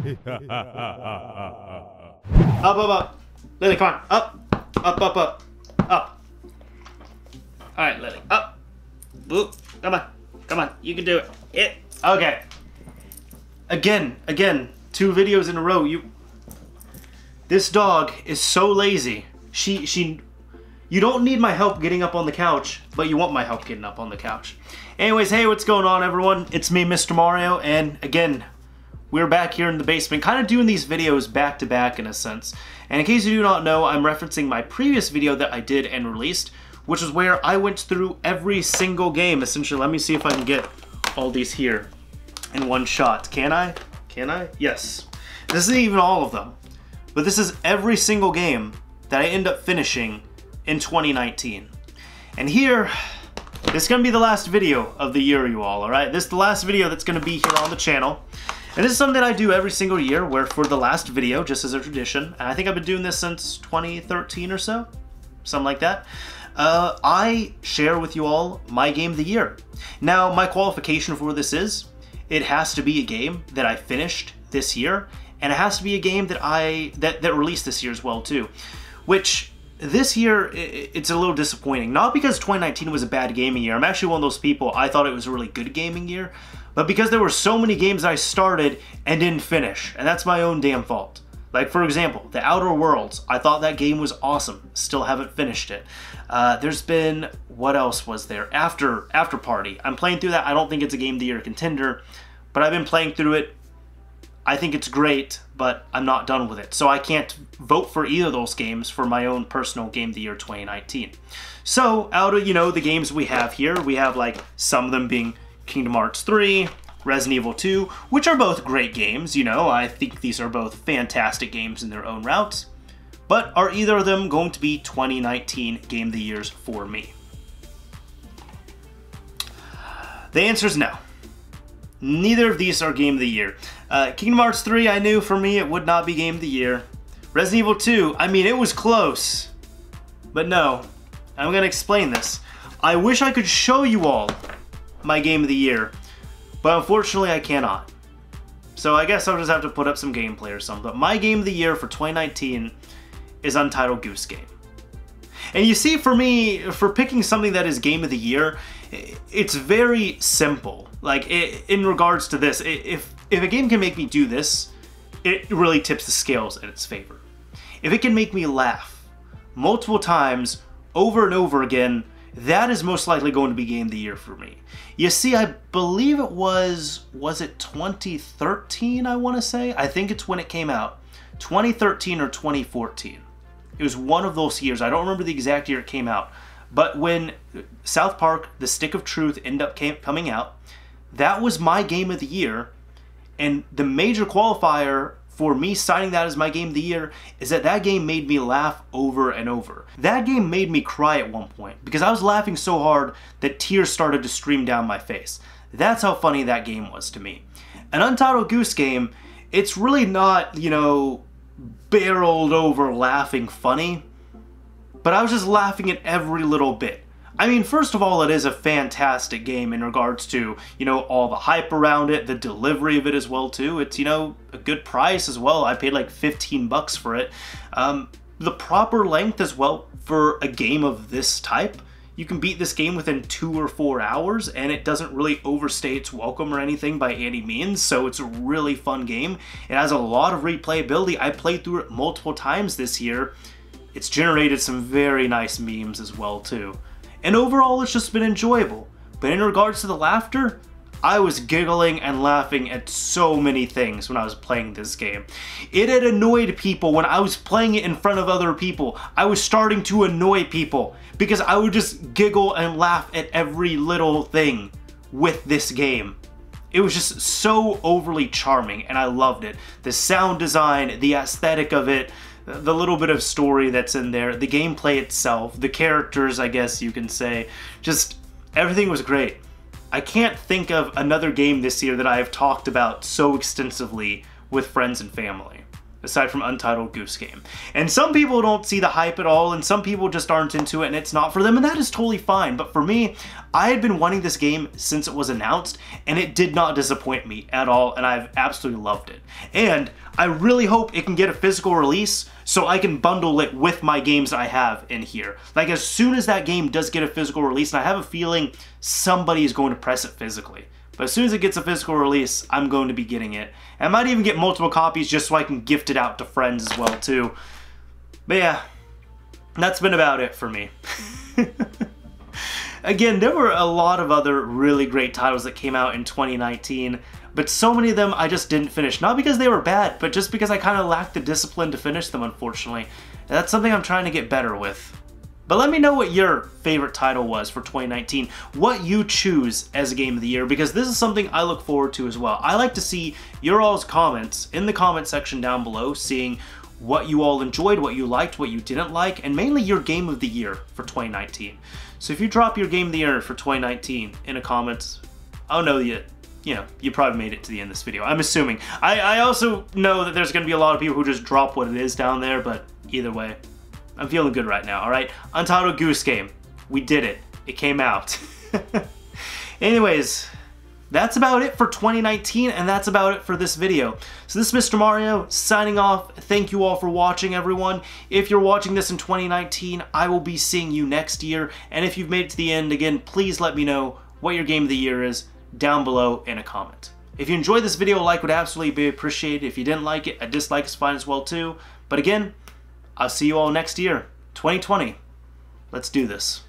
Up, up, up. Lily, come on. Up. Up, up, up. Up. Alright, Lily. Up. Whoop. Come on. Come on. You can do it. It. Okay. Again. 2 videos in a row. This dog is so lazy. You don't need my help getting up on the couch, but you want my help getting up on the couch. Anyways, hey, what's going on, everyone? It's me, Mr. Mario, and again, we're back here in the basement, kind of doing these videos back to back in a sense. And in case you do not know, I'm referencing my previous video that I did and released, which is where I went through every single game, essentially. Let me see if I can get all these here in one shot. Can I? Can I? Yes. This isn't even all of them, but this is every single game that I end up finishing in 2019. And here, this is gonna be the last video of the year, you all, alright? This is the last video that's gonna be here on the channel. And this is something that I do every single year, where for the last video, just as a tradition, and I think I've been doing this since 2013 or so, something like that, I share with you all my game of the year. Now, my qualification for this is, it has to be a game that I finished this year, and it has to be a game that that released this year as well too, which this year it's a little disappointing. Not because 2019 was a bad gaming year. I'm actually one of those people, I thought it was a really good gaming year, but because there were so many games I started and didn't finish, and that's my own damn fault. Like, for example, The Outer Worlds. I thought that game was awesome. Still haven't finished it. There's been, what else was there? After Party. I'm playing through that. I don't think it's a Game of the Year contender, but I've been playing through it. I think it's great, but I'm not done with it. So I can't vote for either of those games for my own personal Game of the Year 2019. So out of, the games we have here, we have like some of them being Kingdom Hearts 3, Resident Evil 2, which are both great games, I think these are both fantastic games in their own routes. But are either of them going to be 2019 Game of the Years for me? The answer is no. Neither of these are Game of the Year. Kingdom Hearts 3, I knew for me it would not be Game of the Year. Resident Evil 2, I mean, it was close. But no, I'm going to explain this. I wish I could show you all my Game of the Year, but unfortunately I cannot. So I guess I'll just have to put up some gameplay or something. But my Game of the Year for 2019 is Untitled Goose Game. And you see, for me, for picking something that is Game of the Year, it's very simple. Like, in regards to this, if a game can make me do this, it really tips the scales in its favor. If it can make me laugh multiple times, over and over again, that is most likely going to be Game of the Year for me. You see, I believe it was it 2013, I want to say? I think it's when it came out. 2013 or 2014. It was one of those years. I don't remember the exact year it came out. But when South Park, The Stick of Truth ended up coming out, that was my Game of the Year. And the major qualifier for me citing that as my Game of the Year is that that game made me laugh over and over. That game made me cry at one point because I was laughing so hard that tears started to stream down my face. That's how funny that game was to me. An Untitled Goose Game, it's really not, barreled over laughing funny, but I was just laughing at every little bit. I mean, first of all, it is a fantastic game in regards to, all the hype around it, the delivery of it as well, too. It's, a good price as well. I paid like 15 bucks for it. The proper length as well for a game of this type. You can beat this game within 2 or 4 hours, and it doesn't really overstay its welcome or anything by any means, so it's a really fun game. It has a lot of replayability. I played through it multiple times this year. It's generated some very nice memes as well, too. And overall, it's just been enjoyable. But in regards to the laughter, I was giggling and laughing at so many things when I was playing this game. It had annoyed people when I was playing it in front of other people. I was starting to annoy people because I would just giggle and laugh at every little thing with this game. It was just so overly charming and I loved it. The sound design, the aesthetic of it, the little bit of story that's in there, the gameplay itself, the characters, I guess you can say, just everything was great. I can't think of another game this year that I have talked about so extensively with friends and family. aside from Untitled Goose Game. And some people don't see the hype at all, and some people just aren't into it, and it's not for them, and that is totally fine. But for me, I had been wanting this game since it was announced, and it did not disappoint me at all, and I've absolutely loved it. And I really hope it can get a physical release so I can bundle it with my games I have in here. Like, as soon as that game does get a physical release, and I have a feeling somebody is going to press it physically. But as soon as it gets a physical release, I'm going to be getting it. And I might even get multiple copies just so I can gift it out to friends as well, too. But yeah, that's been about it for me. Again, there were a lot of other really great titles that came out in 2019, but so many of them I just didn't finish. Not because they were bad, but just because I kind of lacked the discipline to finish them, unfortunately. And that's something I'm trying to get better with. But let me know what your favorite title was for 2019, what you choose as a game of the year, because this is something I look forward to as well. I like to see your all's comments in the comment section down below, seeing what you all enjoyed, what you liked, what you didn't like, and mainly your game of the year for 2019. So if you drop your game of the year for 2019 in the comments, I'll know you probably made it to the end of this video. I'm assuming. I also know that there's going to be a lot of people who just drop what it is down there, but either way, I'm feeling good right now, alright? Untitled Goose Game. We did it. It came out. Anyways, that's about it for 2019, and that's about it for this video. So this is Mr. Mario, signing off. Thank you all for watching, everyone. If you're watching this in 2019, I will be seeing you next year. And if you've made it to the end, again, please let me know what your game of the year is down below in a comment. If you enjoyed this video, a like would absolutely be appreciated. If you didn't like it, a dislike is fine as well, too. But again, I'll see you all next year, 2020. Let's do this.